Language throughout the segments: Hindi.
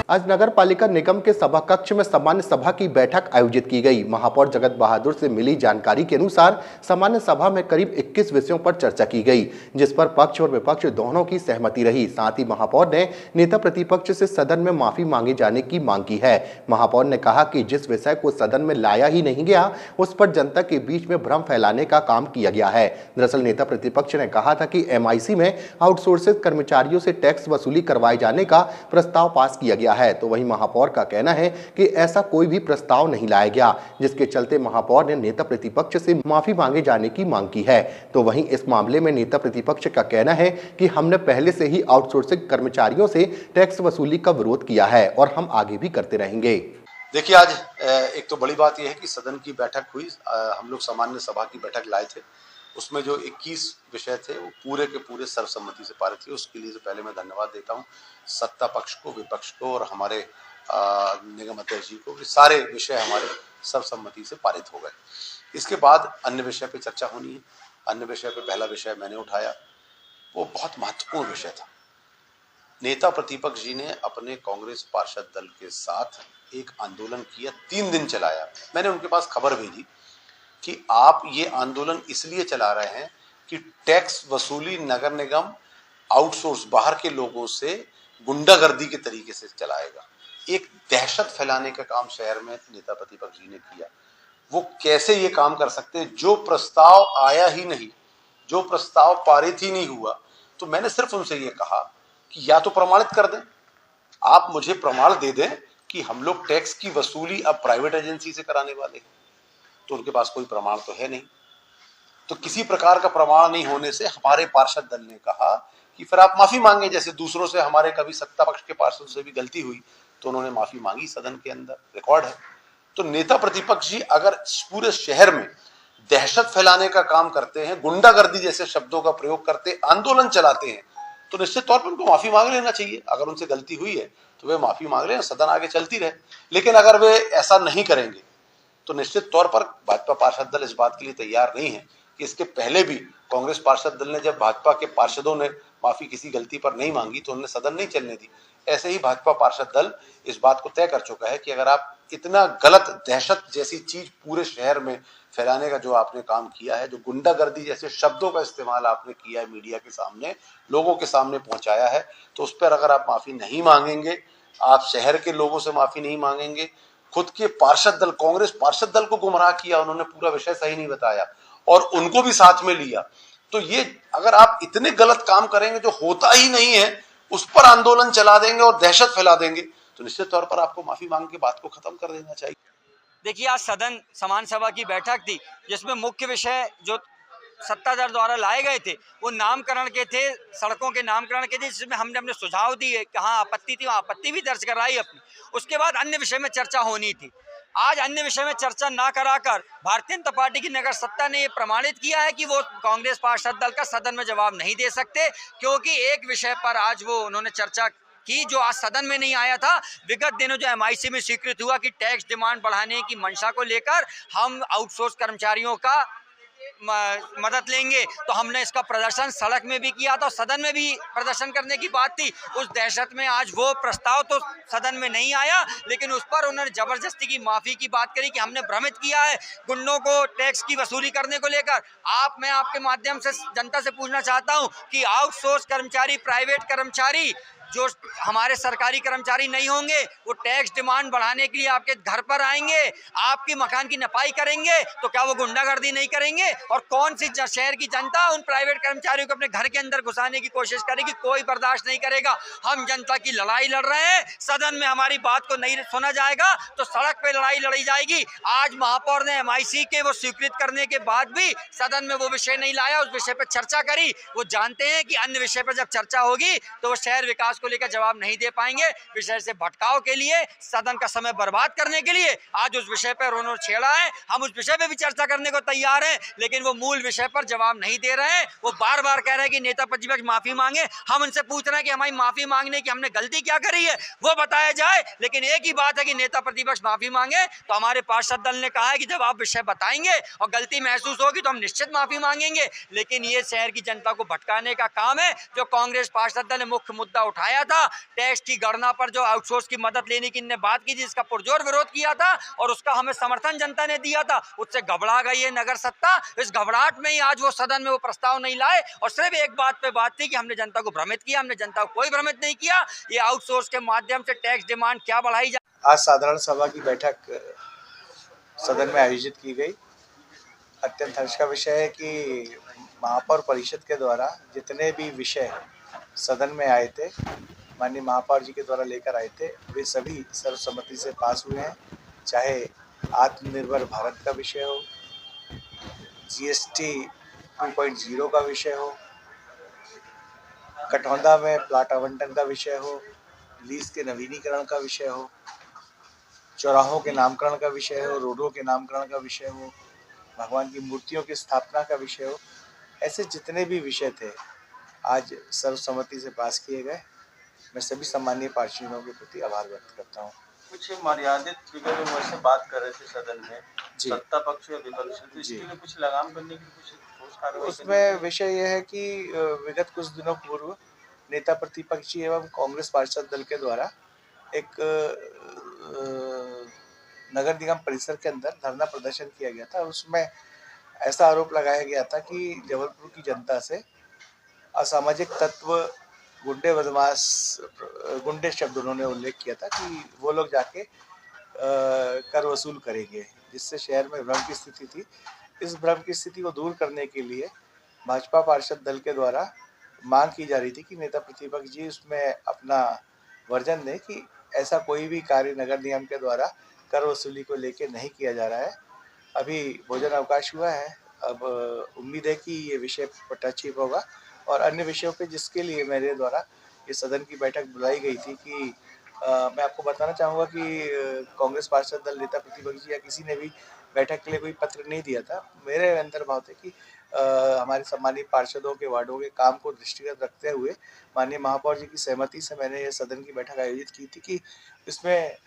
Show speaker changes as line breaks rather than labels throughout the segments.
आज नगर पालिका निगम के सभा कक्ष में सामान्य सभा की बैठक आयोजित की गई। महापौर जगत बहादुर से मिली जानकारी के अनुसार सामान्य सभा में करीब 21 विषयों पर चर्चा की गई, जिस पर पक्ष और विपक्ष दोनों की सहमति रही। साथ ही महापौर ने नेता प्रतिपक्ष से सदन में माफी मांगे जाने की मांग की है। महापौर ने कहा कि जिस विषय को सदन में लाया ही नहीं गया, उस पर जनता के बीच में भ्रम फैलाने का काम किया गया है। दरअसल नेता प्रतिपक्ष ने कहा था कि MIC में आउटसोर्सिंग कर्मचारियों से टैक्स वसूली करवाए जाने का प्रस्ताव पास किया गया है, तो वहीं महापौर का कहना है कि ऐसा कोई भी प्रस्ताव नहीं लाया गया, जिसके चलते महापौर ने नेता प्रतिपक्ष से माफी मांगे जाने की मांग की है। तो वहीं इस मामले में नेता प्रतिपक्ष का कहना है कि हमने पहले से ही आउटसोर्सिंग कर्मचारियों से टैक्स वसूली का विरोध किया है और हम आगे भी करते रहेंगे।
देखिए, आज एक तो बड़ी बात यह है कि सदन की बैठक हुई, हम लोग सामान्य सभा की बैठक लाए थे। उसमें जो 21 विषय थे वो पूरे के पूरे सर्वसम्मति से पारित हुए। उसके लिए पहले मैं धन्यवाद देता हूं सत्ता पक्ष को, विपक्ष को और हमारे निगम अध्यक्ष जी को। सारे विषय हमारे सर्वसम्मति से पारित हो गए। इसके बाद अन्य विषय पे चर्चा होनी है। अन्य विषय पे पहला विषय मैंने उठाया, वो बहुत महत्वपूर्ण विषय था। नेता प्रतिपक्ष जी ने अपने कांग्रेस पार्षद दल के साथ एक आंदोलन किया, 3 दिन चलाया। मैंने उनके पास खबर भेजी कि आप ये आंदोलन इसलिए चला रहे हैं कि टैक्स वसूली नगर निगम आउटसोर्स बाहर के लोगों से गुंडागर्दी के तरीके से चलाएगा। एक दहशत फैलाने का काम शहर में नेता प्रतिपक्ष जी ने किया। वो कैसे ये काम कर सकते हैं? जो प्रस्ताव आया ही नहीं, जो प्रस्ताव पारित ही नहीं हुआ, तो मैंने सिर्फ उनसे ये कहा कि या तो प्रमाणित कर दें, आप मुझे प्रमाण दे दें कि हम लोग टैक्स की वसूली अब प्राइवेट एजेंसी से कराने वाले हैं। तो उनके पास कोई प्रमाण तो है नहीं। तो किसी प्रकार का प्रमाण नहीं होने से हमारे पार्षद दल ने कहा कि फिर आप माफी मांगे, जैसे दूसरों से हमारे कभी सत्ता पक्ष के पार्षद से भी गलती हुई तो उन्होंने माफी मांगी, सदन के अंदर रिकॉर्ड है। तो नेता प्रतिपक्ष जी अगर पूरे शहर में दहशत फैलाने का काम करते हैं, गुंडागर्दी जैसे शब्दों का प्रयोग करते, आंदोलन चलाते हैं, तो निश्चित तौर पर उनको माफी मांग लेना चाहिए। अगर उनसे गलती हुई है तो वे माफी मांग लें, सदन आगे चलती रहे। लेकिन अगर वे ऐसा नहीं करेंगे तो निश्चित तौर पर भाजपा पार्षद दल इस बात के लिए तैयार नहीं है कि इसके पहले भी कांग्रेस पार्षद दल ने जब भाजपा के पार्षदों ने माफी किसी गलती पर नहीं मांगी तो उन्होंने सदन नहीं चलने दी। ऐसे ही भाजपा पार्षद दल इस बात को तय कर चुका है कि अगर आप इतना गलत दहशत जैसी चीज पूरे शहर में फैलाने का जो आपने काम किया है, जो गुंडागर्दी जैसे शब्दों का इस्तेमाल आपने किया है, मीडिया के सामने, लोगों के सामने पहुंचाया है, तो उस पर अगर आप माफी नहीं मांगेंगे, आप शहर के लोगों से माफी नहीं मांगेंगे, खुद के पार्षद दल, कांग्रेस पार्षद दल को गुमराह किया, उन्होंने पूरा विषय सही नहीं बताया और उनको भी साथ में लिया, तो ये अगर आप इतने गलत काम करेंगे जो होता ही नहीं है, उस पर आंदोलन चला देंगे और दहशत फैला देंगे, तो निश्चित तौर पर आपको माफी मांग के बात को खत्म कर देना चाहिए।
देखिए, आज सदन समान सभा की बैठक थी जिसमें मुख्य विषय जो सत्ताधार द्वारा लाए गए थे वो नामकरण के थे, सड़कों के नामकरण के थे, जिसमें हमने अपने सुझाव दिए, कहाँ आपत्ति थी वहाँ आपत्ति भी दर्ज कराई अपनी। उसके बाद अन्य विषय में चर्चा होनी थी। आज अन्य विषय में चर्चा ना कराकर भारतीय जनता पार्टी की नगर सत्ता ने ये प्रमाणित किया है कि वो कांग्रेस पार्षद दल का सदन में जवाब नहीं दे सकते, क्योंकि एक विषय पर आज वो उन्होंने चर्चा की जो आज सदन में नहीं आया था। विगत दिनों जो MIC में स्वीकृत हुआ कि टैक्स डिमांड बढ़ाने की मंशा को लेकर हम आउटसोर्स कर्मचारियों का मदद लेंगे, तो हमने इसका प्रदर्शन सड़क में भी किया था, सदन में भी प्रदर्शन करने की बात थी। उस दहशत में आज वो प्रस्ताव तो सदन में नहीं आया, लेकिन उस पर उन्होंने जबरदस्ती की माफी की बात करी कि हमने भ्रमित किया है गुंडों को टैक्स की वसूली करने को लेकर। मैं आपके माध्यम से जनता से पूछना चाहता हूं कि आउटसोर्स कर्मचारी, प्राइवेट कर्मचारी जो हमारे सरकारी कर्मचारी नहीं होंगे, वो टैक्स डिमांड बढ़ाने के लिए आपके घर पर आएंगे, आपकी मकान की नपाई करेंगे, तो क्या वो गुंडागर्दी नहीं करेंगे? और कौन सी शहर की जनता उन प्राइवेट कर्मचारियों को अपने घर के अंदर घुसाने की कोशिश करेगी? कोई बर्दाश्त नहीं करेगा। हम जनता की लड़ाई लड़ रहे हैं, सदन में हमारी बात को नहीं सुना जाएगा तो सड़क पे लड़ाई लड़ी जाएगी। आज महापौर ने MIC के वो स्वीकृत करने के बाद भी सदन में वो विषय नहीं लाया, उस विषय पर चर्चा करी। वो जानते हैं कि अन्य विषय पर जब चर्चा होगी तो वो शहर विकास को लेकर जवाब नहीं दे पाएंगे। विषय से भटकाव के लिए, सदन का समय बर्बाद करने के लिए आज उस विषय पर उन्होंने छेड़ा है। हम उस विषय पे भी चर्चा करने को तैयार हैं, लेकिन वो मूल विषय पर जवाब नहीं दे रहे हैं। वो बार बार कह रहे हैं कि नेता प्रतिपक्ष माफी मांगे। हम उनसे पूछ रहे हैं कि हमारी माफी मांगने की हमने गलती क्या करी है वो बताया जाए। लेकिन एक ही बात है कि नेता प्रतिपक्ष माफी मांगे, तो हमारे पार्षद दल ने कहा है कि जब आप विषय बताएंगे और गलती महसूस होगी तो हम निश्चित माफी मांगेंगे। लेकिन ये शहर की जनता को भटकाने का काम है जो कांग्रेस पार्षद दल ने मुख्य मुद्दा उठाया बढ़ाया था। टैक्स की गणना पर जो आउटसोर्स की मदद लेने की इनने बात की थी, जिसका पुरजोर विरोध किया था और उसका हमें समर्थन जनता ने दिया था, उससे घबरा गई है नगर सत्ता। इस घबराहट में ही आज वो सदन में वो प्रस्ताव नहीं लाए और सिर्फ एक बात पे बात थी कि हमने जनता को भ्रमित किया। हमने जनता को कोई भ्रमित नहीं किया। ये आउटसोर्स के माध्यम से टैक्स डिमांड क्या बढ़ाई जा।
आज साधारण सभा की बैठक सदन में आयोजित की गई। अत्यंत हर्ष का विषय है कि महापौर परिषद के द्वारा जितने भी विषय सदन में आए थे, माननीय महापौर जी के द्वारा लेकर आए थे, वे सभी सर्वसम्मति से पास हुए हैं। चाहे आत्मनिर्भर भारत का विषय हो, जीएसटी 2.0 का विषय हो, कटौंधा में प्लाट आवंटन का विषय हो, लीज के नवीनीकरण का विषय हो, चौराहों के नामकरण का विषय हो, रोडों के नामकरण का विषय हो, भगवान की मूर्तियों की स्थापना का विषय हो, ऐसे जितने भी विषय थे आज सर्वसम्मति से पास किए गए। मैं सभी सम्मानीय पार्षदों के प्रति आभार व्यक्त करता हूँ।
कुछ मर्यादित फिगर में से बात कर रहे थे सदन में,
जी।
सत्ता पक्ष या विपक्ष, तो इसके लिए कुछ लगाम करने की कुछ ठोस कार्रवाई
उसमें विषय यह है कि विगत कुछ दिनों पूर्व नेता प्रतिपक्षी एवं कांग्रेस पार्षद दल के द्वारा एक नगर निगम परिसर के अंदर धरना प्रदर्शन किया गया था। उसमें ऐसा आरोप लगाया गया था कि जबलपुर की जनता से असामाजिक तत्व, गुंडे बदमाश, गुंडे शब्द उन्होंने उल्लेख किया था कि वो लोग जाके कर वसूल करेंगे, जिससे शहर में भ्रम की स्थिति थी। इस भ्रम की स्थिति को दूर करने के लिए भाजपा पार्षद दल के द्वारा मांग की जा रही थी कि नेता प्रतिपक्ष जी उसमें अपना वर्जन दें कि ऐसा कोई भी कार्य नगर निगम के द्वारा कर वसूली को लेके नहीं किया जा रहा है। अभी भोजन अवकाश हुआ है, अब उम्मीद है कि ये विषय पटाक्षेप होगा और अन्य विषयों पे जिसके लिए मेरे द्वारा ये सदन की बैठक बुलाई गई थी कि मैं आपको बताना चाहूँगा कि कांग्रेस पार्षद दल, नेता प्रतिपक्ष जी या किसी ने भी बैठक के लिए कोई पत्र नहीं दिया था। मेरे अंतर्भाव थे कि हमारे सम्मानित पार्षदों के वार्डों के काम को दृष्टिगत रखते हुए माननीय महापौर जी की सहमति से मैंने ये सदन की बैठक आयोजित की थी कि इसमें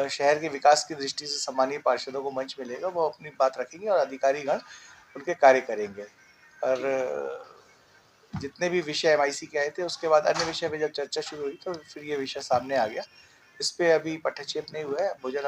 शहर के विकास की दृष्टि से सम्मानीय पार्षदों को मंच मिलेगा, वो अपनी बात रखेंगे और अधिकारीगण उनके कार्य करेंगे। और जितने भी विषय MIC के आए थे उसके बाद अन्य विषय पे जब चर्चा शुरू हुई तो फिर ये विषय सामने आ गया। इस पे अभी पटक्षेप नहीं हुआ है। भोजन